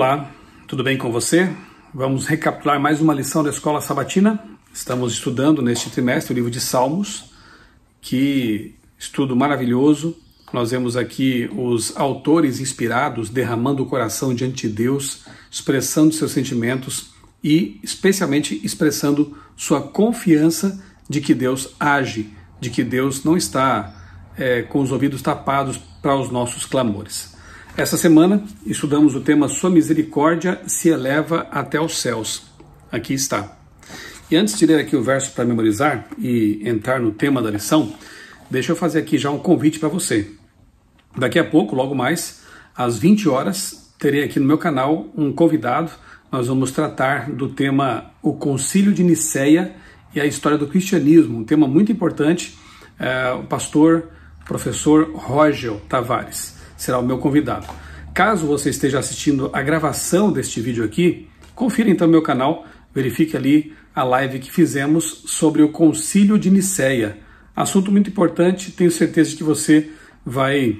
Olá, tudo bem com você? Vamos recapitular mais uma lição da Escola Sabatina. Estamos estudando neste trimestre o livro de Salmos. Que estudo maravilhoso. Nós vemos aqui os autores inspirados derramando o coração diante de Deus, expressando seus sentimentos e especialmente expressando sua confiança de que Deus age, de que Deus não está com os ouvidos tapados para os nossos clamores. Essa semana estudamos o tema Sua misericórdia se eleva até os céus. Aqui está. E antes de ler aqui o verso para memorizar e entrar no tema da lição, deixa eu fazer aqui já um convite para você. Daqui a pouco, logo mais, às 20 horas, terei aqui no meu canal um convidado. Nós vamos tratar do tema O Concílio de Nicéia e a História do Cristianismo, um tema muito importante. O pastor, professor Rogel Tavares será o meu convidado. Caso você esteja assistindo a gravação deste vídeo aqui, confira então meu canal, verifique ali a live que fizemos sobre o Concílio de Nicéia. Assunto muito importante, tenho certeza de que você vai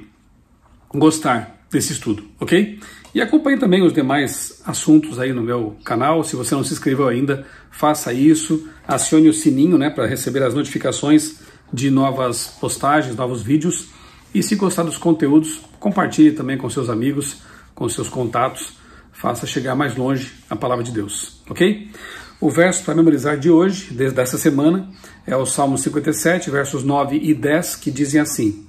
gostar desse estudo, ok? E acompanhe também os demais assuntos aí no meu canal. Se você não se inscreveu ainda, faça isso, acione o sininho, para receber as notificações de novas postagens, novos vídeos. E se gostar dos conteúdos, compartilhe também com seus amigos, com seus contatos, faça chegar mais longe a palavra de Deus, ok? O verso para memorizar de hoje, desde essa semana, é o Salmo 57, versos 9 e 10, que dizem assim: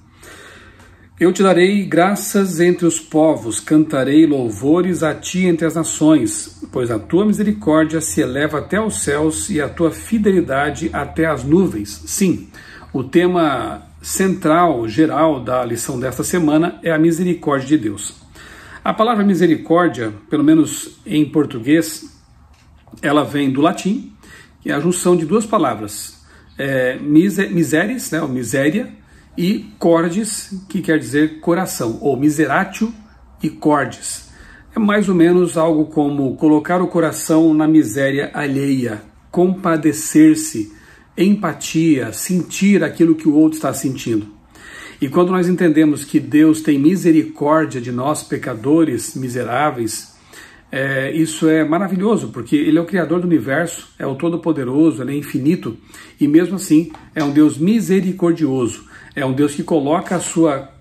Eu te darei graças entre os povos, cantarei louvores a ti entre as nações, pois a tua misericórdia se eleva até os céus e a tua fidelidade até as nuvens. Sim, o tema central, geral da lição desta semana é a misericórdia de Deus. A palavra misericórdia, pelo menos em português, ela vem do latim, que é a junção de duas palavras, miseris, ou miséria, e cordis, que quer dizer coração, ou miseratio e cordis. É mais ou menos algo como colocar o coração na miséria alheia, compadecer-se, empatia, sentir aquilo que o outro está sentindo. E quando nós entendemos que Deus tem misericórdia de nós, pecadores miseráveis, isso é maravilhoso, porque Ele é o Criador do universo, é o Todo-Poderoso, Ele é infinito, e mesmo assim é um Deus misericordioso, é um Deus que coloca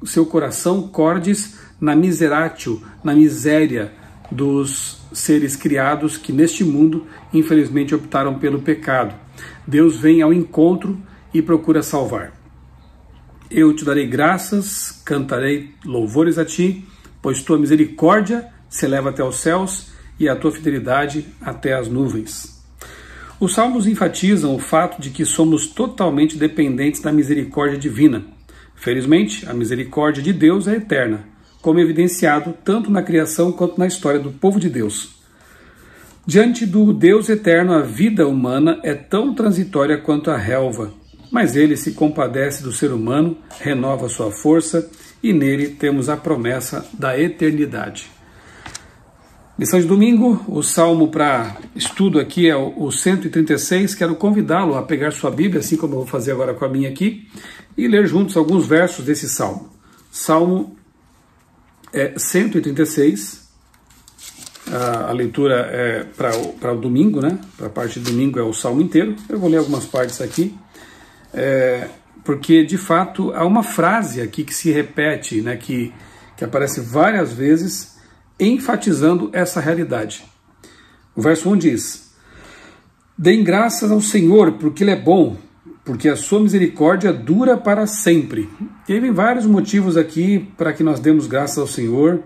seu coração cordis na miseratio, na miséria dos seres criados que neste mundo infelizmente optaram pelo pecado. Deus vem ao encontro e procura salvar. Eu te darei graças, cantarei louvores a ti, pois tua misericórdia se eleva até os céus e a tua fidelidade até as nuvens. Os salmos enfatizam o fato de que somos totalmente dependentes da misericórdia divina. Felizmente, a misericórdia de Deus é eterna, como evidenciado tanto na criação quanto na história do povo de Deus. Diante do Deus eterno, a vida humana é tão transitória quanto a relva, mas Ele se compadece do ser humano, renova sua força e nele temos a promessa da eternidade. Lição de domingo, o salmo para estudo aqui é o 136. Quero convidá-lo a pegar sua Bíblia, assim como eu vou fazer agora com a minha aqui, e ler juntos alguns versos desse salmo. Salmo 136. A leitura é para o domingo, para a parte de domingo é o salmo inteiro. Eu vou ler algumas partes aqui, porque de fato há uma frase aqui que se repete, que aparece várias vezes, enfatizando essa realidade. O verso 1 diz: Deem graças ao Senhor, porque Ele é bom, porque a sua misericórdia dura para sempre. E aí vem vários motivos aqui para que nós demos graças ao Senhor.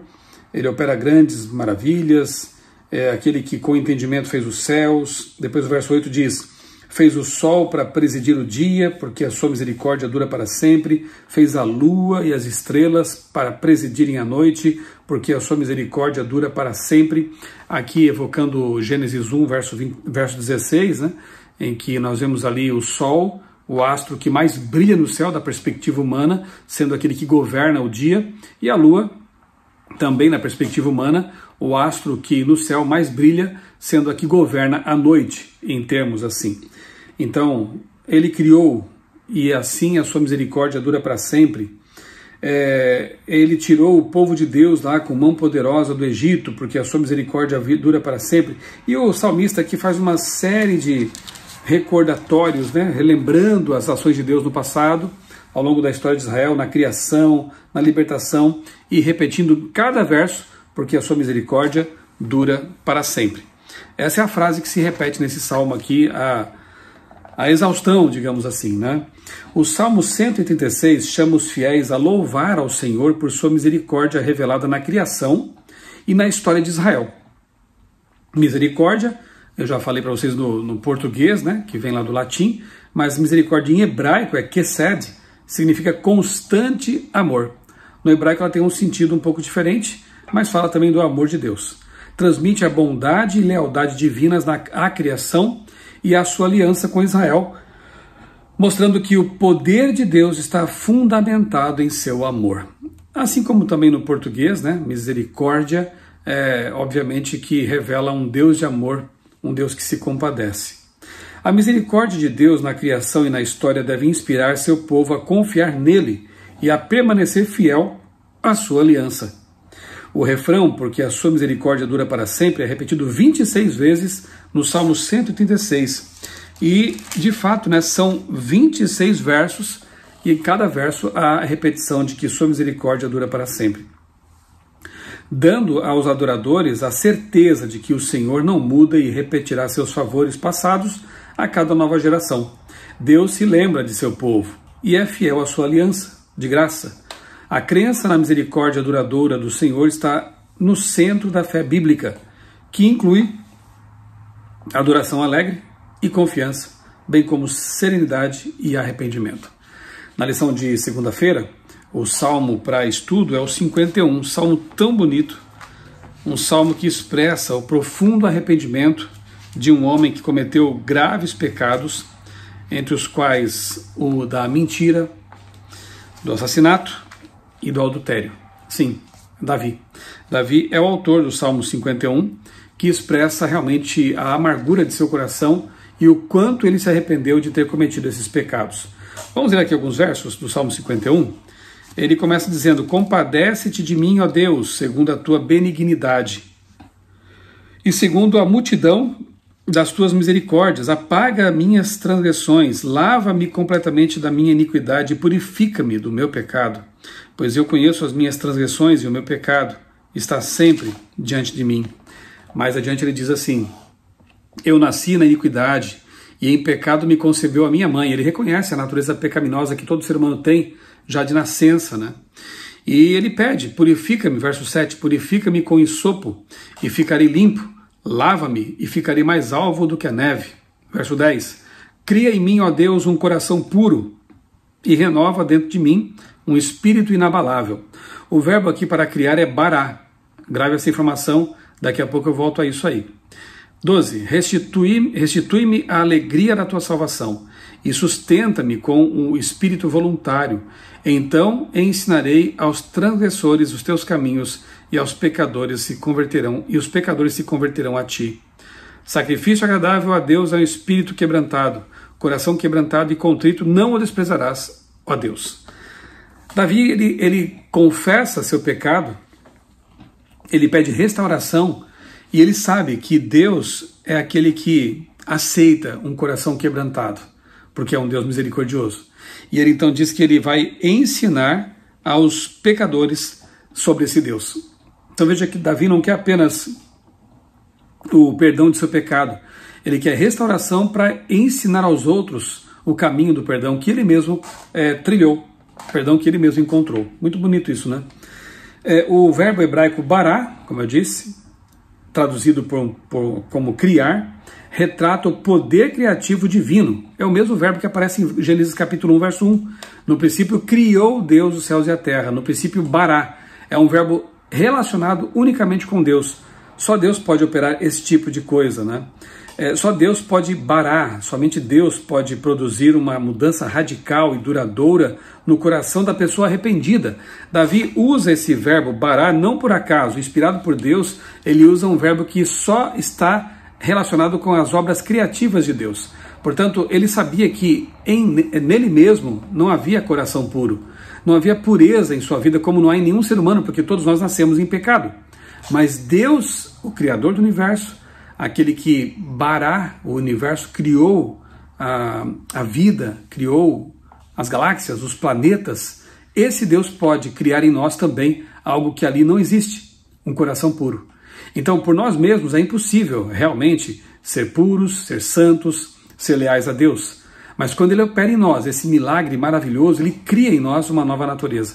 Ele opera grandes maravilhas, é aquele que com entendimento fez os céus. Depois o verso 8 diz: fez o sol para presidir o dia, porque a sua misericórdia dura para sempre. Fez a lua e as estrelas para presidirem a noite, porque a sua misericórdia dura para sempre. Aqui evocando Gênesis 1, verso 16, em que nós vemos ali o sol, o astro que mais brilha no céu da perspectiva humana, sendo aquele que governa o dia, e a lua, também na perspectiva humana, o astro que no céu mais brilha, sendo a que governa a noite, em termos assim. Então, Ele criou, e assim a sua misericórdia dura para sempre. ele tirou o povo de Deus lá com mão poderosa do Egito, porque a sua misericórdia dura para sempre. E o salmista aqui faz uma série de recordatórios, né, relembrando as ações de Deus no passado, ao longo da história de Israel, na criação, na libertação, e repetindo cada verso, porque a sua misericórdia dura para sempre. Essa é a frase que se repete nesse salmo aqui, a exaustão, digamos assim, né? O Salmo 186 chama os fiéis a louvar ao Senhor por sua misericórdia revelada na criação e na história de Israel. Misericórdia, eu já falei para vocês no português, né, que vem lá do latim, mas misericórdia em hebraico é kesed, significa constante amor. No hebraico ela tem um sentido um pouco diferente, mas fala também do amor de Deus. Transmite a bondade e lealdade divinas à criação e a sua aliança com Israel, mostrando que o poder de Deus está fundamentado em seu amor. Assim como também no português, né, misericórdia, obviamente que revela um Deus de amor, um Deus que se compadece. A misericórdia de Deus na criação e na história deve inspirar seu povo a confiar nele e a permanecer fiel à sua aliança. O refrão, porque a sua misericórdia dura para sempre, é repetido 26 vezes no Salmo 136. E, de fato, né, são 26 versos, e em cada verso há a repetição de que sua misericórdia dura para sempre, dando aos adoradores a certeza de que o Senhor não muda e repetirá seus favores passados a cada nova geração. Deus se lembra de seu povo e é fiel à sua aliança de graça. A crença na misericórdia duradoura do Senhor está no centro da fé bíblica, que inclui adoração alegre e confiança, bem como serenidade e arrependimento. Na lição de segunda-feira, o salmo para estudo é o 51, um salmo tão bonito, um salmo que expressa o profundo arrependimento de um homem que cometeu graves pecados, entre os quais o da mentira, do assassinato e do adultério. Sim, Davi. Davi é o autor do Salmo 51, que expressa realmente a amargura de seu coração e o quanto ele se arrependeu de ter cometido esses pecados. Vamos ler aqui alguns versos do Salmo 51. Ele começa dizendo: compadece-te de mim, ó Deus, segundo a tua benignidade, e segundo a multidão das tuas misericórdias, apaga minhas transgressões, lava-me completamente da minha iniquidade e purifica-me do meu pecado, pois eu conheço as minhas transgressões e o meu pecado está sempre diante de mim. Mais adiante ele diz assim: eu nasci na iniquidade e em pecado me concebeu a minha mãe. Ele reconhece a natureza pecaminosa que todo ser humano tem já de nascença, né? E ele pede: purifica-me, verso 7, purifica-me com hisopo e ficarei limpo, lava-me e ficarei mais alvo do que a neve. Verso 10, cria em mim, ó Deus, um coração puro e renova dentro de mim um espírito inabalável. O verbo aqui para criar é bará. Grave essa informação, daqui a pouco eu volto a isso aí. 12, restitui-me a alegria da tua salvação e sustenta-me com um espírito voluntário. Então ensinarei aos transgressores os teus caminhos e aos pecadores se converterão, e os pecadores se converterão a ti. Sacrifício agradável a Deus é um espírito quebrantado, coração quebrantado e contrito não o desprezarás, ó Deus. Davi, ele confessa seu pecado, ele pede restauração e ele sabe que Deus é aquele que aceita um coração quebrantado, porque é um Deus misericordioso. E ele então diz que ele vai ensinar aos pecadores sobre esse Deus. Então veja que Davi não quer apenas o perdão de seu pecado, ele quer restauração para ensinar aos outros o caminho do perdão que ele mesmo trilhou, perdão que ele mesmo encontrou. Muito bonito isso, né? O verbo hebraico bará, como eu disse, traduzido como criar, retrata o poder criativo divino. É o mesmo verbo que aparece em Gênesis capítulo 1, verso 1. No princípio criou Deus os céus e a terra. No princípio bará. É um verbo relacionado unicamente com Deus. Só Deus pode operar esse tipo de coisa, né? Só Deus pode barar, somente Deus pode produzir uma mudança radical e duradoura no coração da pessoa arrependida. Davi usa esse verbo barar não por acaso, inspirado por Deus, ele usa um verbo que só está relacionado com as obras criativas de Deus. Portanto, ele sabia que nele mesmo não havia coração puro, não havia pureza em sua vida, como não há em nenhum ser humano, porque todos nós nascemos em pecado. Mas Deus, o Criador do universo, aquele que bará o universo, criou a vida, criou as galáxias, os planetas, esse Deus pode criar em nós também algo que ali não existe, um coração puro. Então, por nós mesmos é impossível realmente ser puros, ser santos, ser leais a Deus. Mas quando Ele opera em nós esse milagre maravilhoso, Ele cria em nós uma nova natureza.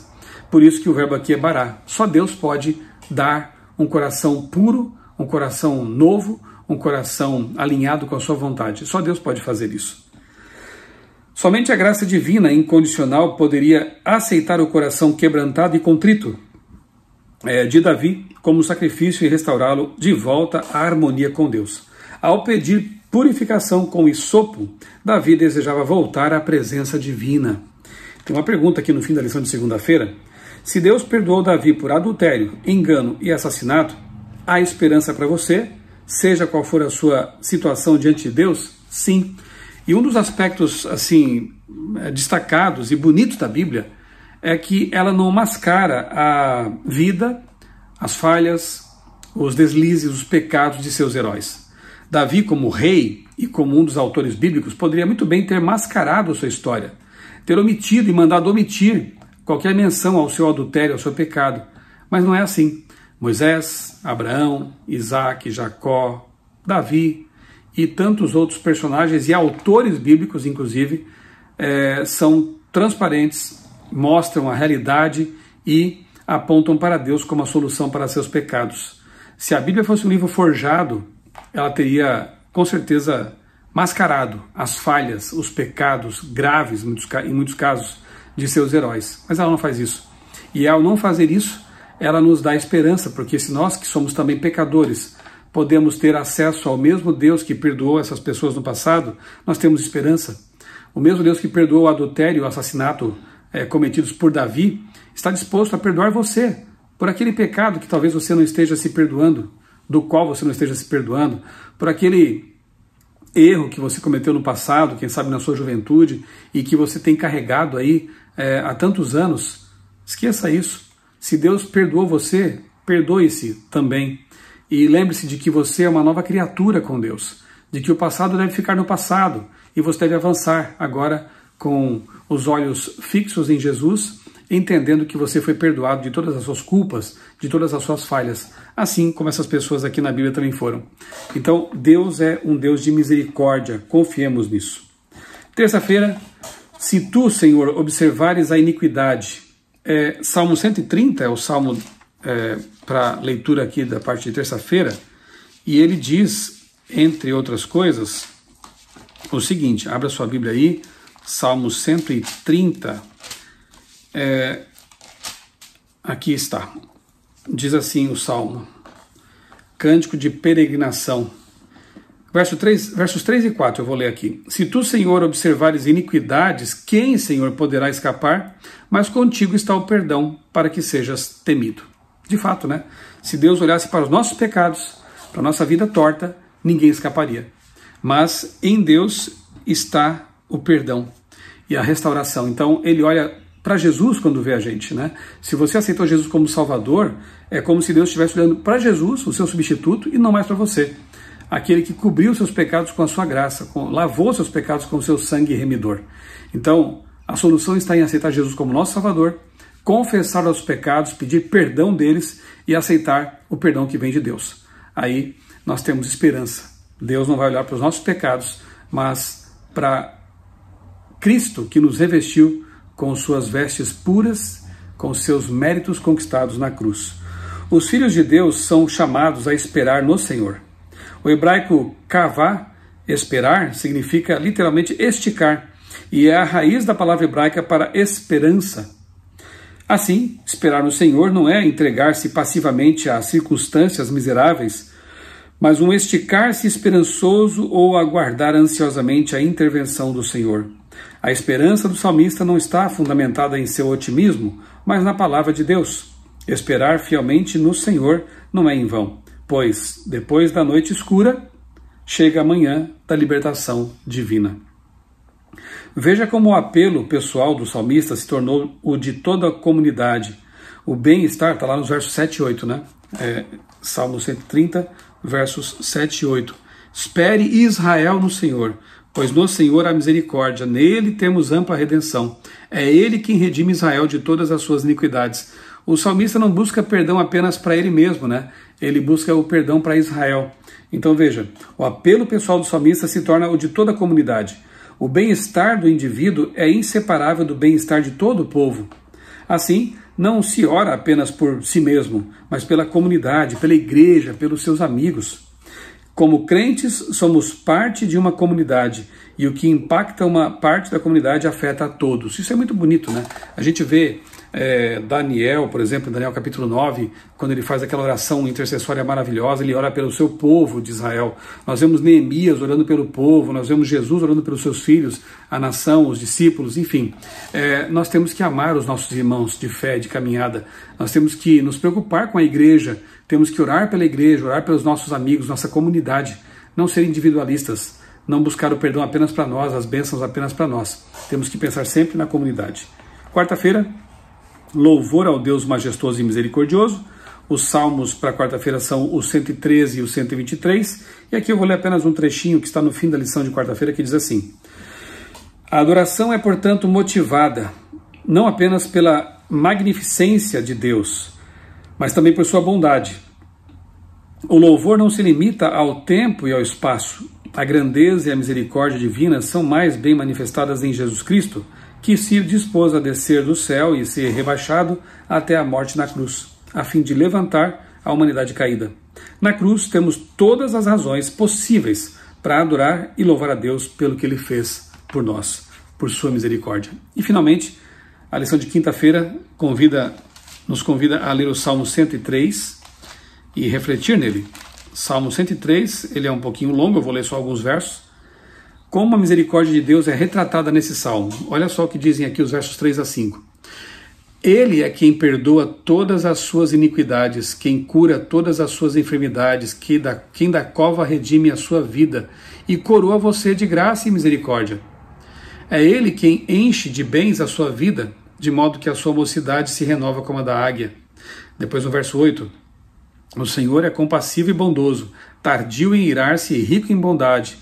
Por isso que o verbo aqui é bará. Só Deus pode dar um coração puro, um coração novo, um coração alinhado com a sua vontade. Só Deus pode fazer isso. Somente a graça divina incondicional poderia aceitar o coração quebrantado e contrito de Davi como sacrifício e restaurá-lo de volta à harmonia com Deus. Ao pedir purificação com hisopo, Davi desejava voltar à presença divina. Tem uma pergunta aqui no fim da lição de segunda-feira. Se Deus perdoou Davi por adultério, engano e assassinato, há esperança para você, seja qual for a sua situação diante de Deus? Sim. E um dos aspectos assim destacados e bonitos da Bíblia é que ela não mascara a vida, as falhas, os deslizes, os pecados de seus heróis. Davi, como rei e como um dos autores bíblicos, poderia muito bem ter mascarado a sua história, ter omitido e mandado omitir qualquer menção ao seu adultério, ao seu pecado. Mas não é assim. Moisés, Abraão, Isaac, Jacó, Davi e tantos outros personagens e autores bíblicos, inclusive, são transparentes, mostram a realidade e apontam para Deus como a solução para seus pecados. Se a Bíblia fosse um livro forjado, ela teria, com certeza, mascarado as falhas, os pecados graves, em muitos casos, de seus heróis. Mas ela não faz isso. E ao não fazer isso, ela nos dá esperança, porque se nós que somos também pecadores, podemos ter acesso ao mesmo Deus que perdoou essas pessoas no passado, nós temos esperança. O mesmo Deus que perdoou o adultério e o assassinato cometidos por Davi, está disposto a perdoar você por aquele pecado que talvez você não esteja se perdoando, do qual você não esteja se perdoando, por aquele erro que você cometeu no passado, quem sabe na sua juventude, e que você tem carregado aí há tantos anos. Esqueça isso. Se Deus perdoou você, perdoe-se também. E lembre-se de que você é uma nova criatura com Deus, de que o passado deve ficar no passado e você deve avançar agora com os olhos fixos em Jesus, entendendo que você foi perdoado de todas as suas culpas, de todas as suas falhas, assim como essas pessoas aqui na Bíblia também foram. Então, Deus é um Deus de misericórdia, confiemos nisso. Terça-feira, se tu, Senhor, observares a iniquidade, Salmo 130 é o salmo para leitura aqui da parte de terça-feira, e ele diz, entre outras coisas, o seguinte, abra sua Bíblia aí, Salmo 130, aqui está, diz assim o Salmo, Cântico de Peregrinação, versos 3 e 4, eu vou ler aqui. Se tu, Senhor, observares iniquidades, quem, Senhor, poderá escapar? Mas contigo está o perdão, para que sejas temido. De fato, né? Se Deus olhasse para os nossos pecados, para a nossa vida torta, ninguém escaparia. Mas em Deus está o perdão e a restauração. Então, ele olha para Jesus quando vê a gente, né? Se você aceitou Jesus como Salvador, é como se Deus estivesse olhando para Jesus, o seu substituto, e não mais para você. Aquele que cobriu seus pecados com a sua graça, lavou seus pecados com o seu sangue remidor. Então, a solução está em aceitar Jesus como nosso Salvador, confessar os pecados, pedir perdão deles e aceitar o perdão que vem de Deus. Aí nós temos esperança. Deus não vai olhar para os nossos pecados, mas para Cristo que nos revestiu com suas vestes puras, com seus méritos conquistados na cruz. Os filhos de Deus são chamados a esperar no Senhor. O hebraico kavá, esperar, significa literalmente esticar, e é a raiz da palavra hebraica para esperança. Assim, esperar no Senhor não é entregar-se passivamente às circunstâncias miseráveis, mas um esticar-se esperançoso ou aguardar ansiosamente a intervenção do Senhor. A esperança do salmista não está fundamentada em seu otimismo, mas na palavra de Deus. Esperar fielmente no Senhor não é em vão, pois, depois da noite escura, chega a manhã da libertação divina. Veja como o apelo pessoal do salmista se tornou o de toda a comunidade. O bem-estar está lá nos versos 7 e 8, né? Salmo 130, versos 7 e 8. Espere Israel no Senhor, pois no Senhor há misericórdia, nele temos ampla redenção. É ele quem redime Israel de todas as suas iniquidades. O salmista não busca perdão apenas para ele mesmo, né? Ele busca o perdão para Israel. Então veja, o apelo pessoal do salmista se torna o de toda a comunidade. O bem-estar do indivíduo é inseparável do bem-estar de todo o povo. Assim, não se ora apenas por si mesmo, mas pela comunidade, pela igreja, pelos seus amigos. Como crentes, somos parte de uma comunidade, e o que impacta uma parte da comunidade afeta a todos. Isso é muito bonito, né? A gente vê Daniel, por exemplo, em Daniel capítulo 9, quando ele faz aquela oração intercessória maravilhosa, ele ora pelo seu povo de Israel. Nós vemos Neemias orando pelo povo, nós vemos Jesus orando pelos seus filhos, a nação, os discípulos, enfim. Nós temos que amar os nossos irmãos de fé, de caminhada. Nós temos que nos preocupar com a igreja, temos que orar pela igreja, orar pelos nossos amigos, nossa comunidade, não ser individualistas, não buscar o perdão apenas para nós, as bênçãos apenas para nós. Temos que pensar sempre na comunidade. Quarta-feira, louvor ao Deus majestoso e misericordioso. Os salmos para quarta-feira são o 113 e o 123. E aqui eu vou ler apenas um trechinho que está no fim da lição de quarta-feira, que diz assim: a adoração é, portanto, motivada não apenas pela magnificência de Deus, mas também por sua bondade. O louvor não se limita ao tempo e ao espaço. A grandeza e a misericórdia divina são mais bem manifestadas em Jesus Cristo, que se dispôs a descer do céu e ser rebaixado até a morte na cruz, a fim de levantar a humanidade caída. Na cruz temos todas as razões possíveis para adorar e louvar a Deus pelo que Ele fez por nós, por sua misericórdia. E finalmente, a lição de quinta-feira nos convida a ler o Salmo 103 e refletir nele. Salmo 103, ele é um pouquinho longo, eu vou ler só alguns versos. Como a misericórdia de Deus é retratada nesse salmo. Olha só o que dizem aqui os versos 3 a 5. Ele é quem perdoa todas as suas iniquidades, quem cura todas as suas enfermidades, quem da cova redime a sua vida e coroa você de graça e misericórdia. É ele quem enche de bens a sua vida, de modo que a sua mocidade se renova como a da águia. Depois no verso 8, o Senhor é compassivo e bondoso, tardio em irar-se e rico em bondade.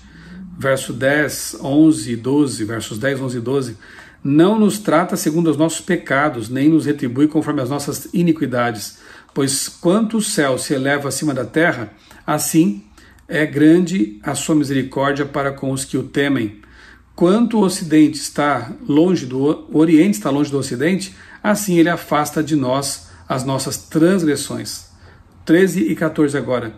Verso 10, 11 e 12, versos 10, 11 e 12, não nos trata segundo os nossos pecados, nem nos retribui conforme as nossas iniquidades, pois quanto o céu se eleva acima da terra, assim é grande a sua misericórdia para com os que o temem. Quanto o Oriente está longe do Ocidente, assim ele afasta de nós as nossas transgressões. 13 e 14 agora.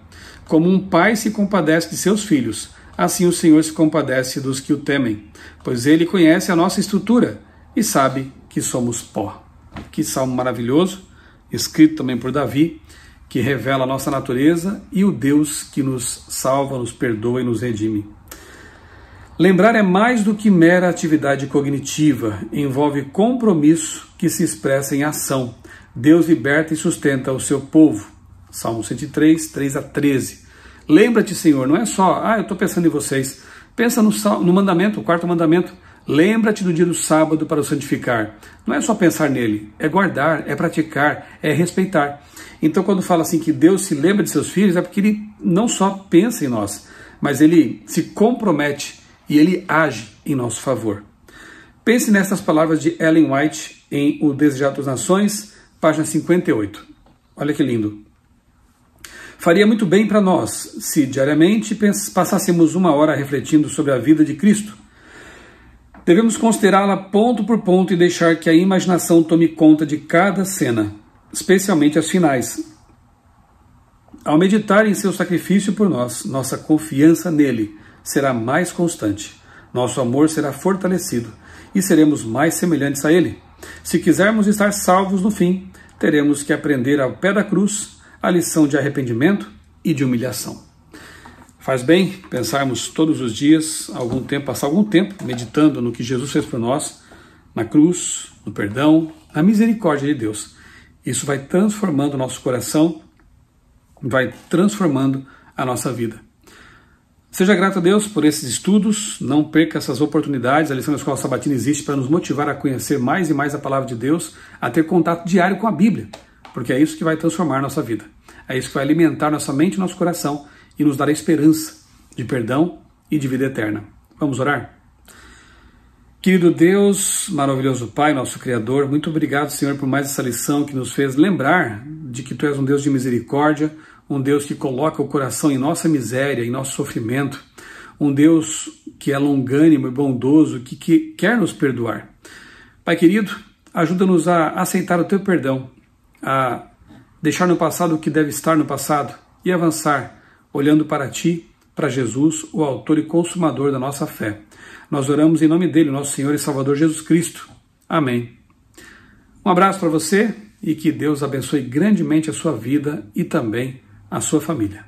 Como um pai se compadece de seus filhos, assim o Senhor se compadece dos que o temem, pois ele conhece a nossa estrutura e sabe que somos pó. Que salmo maravilhoso, escrito também por Davi, que revela a nossa natureza e o Deus que nos salva, nos perdoa e nos redime. Lembrar é mais do que mera atividade cognitiva, envolve compromisso que se expressa em ação. Deus liberta e sustenta o seu povo. Salmo 103, 3 a 13. Lembra-te, Senhor, não é só, eu estou pensando em vocês. Pensa no mandamento, o quarto mandamento. Lembra-te do dia do sábado para o santificar. Não é só pensar nele, é guardar, é praticar, é respeitar. Então, quando fala assim que Deus se lembra de seus filhos, é porque ele não só pensa em nós, mas ele se compromete e ele age em nosso favor. Pense nessas palavras de Ellen White em O Desejado das Nações, página 58. Olha que lindo. Faria muito bem para nós se diariamente passássemos 1 hora refletindo sobre a vida de Cristo. Devemos considerá-la ponto por ponto e deixar que a imaginação tome conta de cada cena, especialmente as finais. Ao meditar em seu sacrifício por nós, nossa confiança nele será mais constante, nosso amor será fortalecido e seremos mais semelhantes a ele. Se quisermos estar salvos no fim, teremos que aprender ao pé da cruz a lição de arrependimento e de humilhação. Faz bem pensarmos todos os dias, passar algum tempo meditando no que Jesus fez por nós, na cruz, no perdão, na misericórdia de Deus. Isso vai transformando o nosso coração, vai transformando a nossa vida. Seja grato a Deus por esses estudos, não perca essas oportunidades. A lição da Escola Sabatina existe para nos motivar a conhecer mais e mais a Palavra de Deus, a ter contato diário com a Bíblia, porque é isso que vai transformar nossa vida. É isso que vai alimentar nossa mente e nosso coração e nos dar a esperança de perdão e de vida eterna. Vamos orar? Querido Deus, maravilhoso Pai, nosso Criador, muito obrigado, Senhor, por mais essa lição que nos fez lembrar de que Tu és um Deus de misericórdia, um Deus que coloca o coração em nossa miséria, em nosso sofrimento, um Deus que é longânimo e bondoso, que quer nos perdoar. Pai querido, ajuda-nos a aceitar o Teu perdão, a deixar no passado o que deve estar no passado e avançar, olhando para Ti, para Jesus, o autor e consumador da nossa fé. Nós oramos em nome dele, nosso Senhor e Salvador Jesus Cristo. Amém. Um abraço para você e que Deus abençoe grandemente a sua vida e também a sua família.